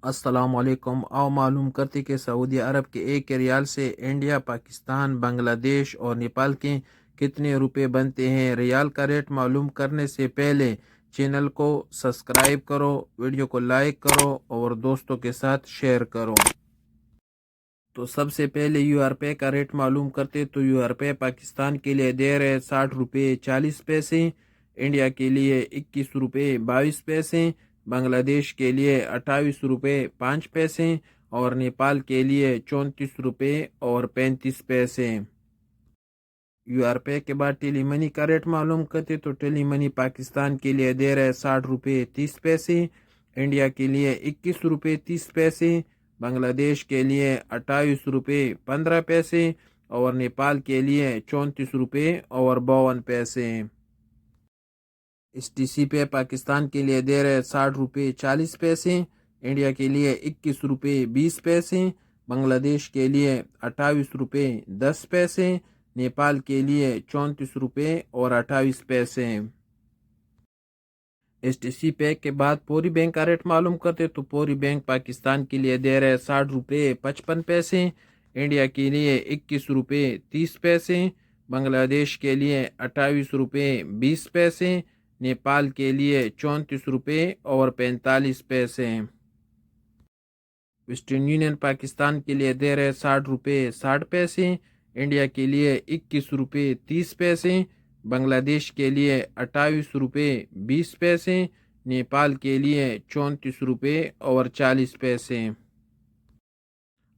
السلام علیکم۔ آؤ معلوم کرتے کہ سعودی عرب کے ایک ریال سے انڈیا، پاکستان، بنگلہ دیش اور نیپال کے کتنے روپے بنتے ہیں۔ ریال کا ریٹ معلوم کرنے سے پہلے چینل کو سبسکرائب کرو، ویڈیو کو لائک کرو اور دوستوں کے ساتھ شیئر کرو۔ تو سب سے پہلے یو کا ریٹ معلوم کرتے تو یو پاکستان کے لیے دے رہے 60 روپے 40 پیسے، انڈیا کے لیے 21 روپے 22 پیسے، بنگلہ دیش کے لیے 28 روپے 5 پیسے اور نیپال کے لیے 34 روپے اور 35 پیسے۔ یو کے بعد ٹیلی منی کا ریٹ معلوم کرتے تو ٹیلی منی پاکستان کے لیے دے رہے 60 روپے 30 پیسے، انڈیا کے لیے 21 روپے 30 پیسے، بنگلہ دیش کے لیے 28 روپے 15 پیسے اور نیپال کے لیے 34 روپے اور 52 پیسے۔ STC پہ پاکستان کے لیے دے رہے 60 روپے 40 پیسے، انڈیا کے لیے 21 روپے 20 پیسے، بنگلہ دیش کے لیے 28 روپے 10 پیسے، نیپال کے لیے 34 روپے اور 28 پیسے۔ STC پیک کے بعد پوری بینک کا ریٹ معلوم کرتے تو پوری بینک پاکستان کے لیے دے رہے 60 روپے 55 پیسے، انڈیا کے لیے 21 روپے 30 پیسے، بنگلہ دیش کے لیے 28 روپے 20 پیسے، نیپال کے لیے 34 روپے اور 45 پیسے۔ ویسٹرن یونین پاکستان کے لیے دے رہے 60 روپے 60 پیسے، انڈیا کے لیے 21 روپے 30 پیسے، بنگلہ دیش کے لیے 28 روپے 20 پیسے، نیپال کے لیے 34 روپے اور 40 پیسے۔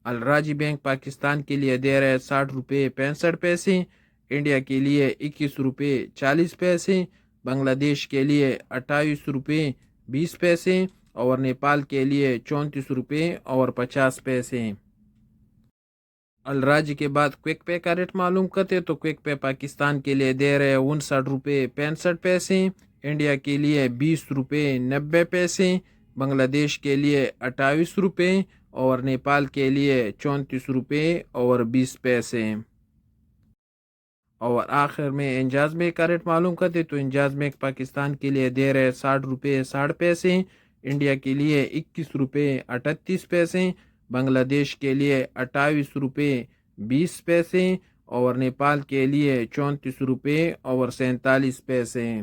الراجی بینک پاکستان کے لیے دے رہے 60 روپے 65 پیسے، انڈیا کے لیے 21 روپے 40 پیسے، بنگلہ دیش کے لیے 28 روپے 20 پیسے اور نیپال کے لیے 34 روپے اور 50 پیسے۔ الراجی کے بعد کوئک پے کا ریٹ معلوم کرتے تو کوئک پے پاکستان کے لیے دے رہے 59 روپے 65 پیسے، انڈیا کے لیے 20 روپے 90 پیسے، بنگلہ دیش کے لیے 28 روپے اور نیپال کے لیے 34 روپے اور 20 پیسے۔ اور آخر میں انجاز میں کا ریٹ معلوم کرتے تو انجاز میں پاکستان کے لیے دے رہے 60 روپے 60 پیسے، انڈیا کے لیے 21 روپے 38 پیسے، بنگلہ دیش کے لیے 28 روپے 20 پیسے اور نیپال کے لیے 34 روپے اور 47 پیسے۔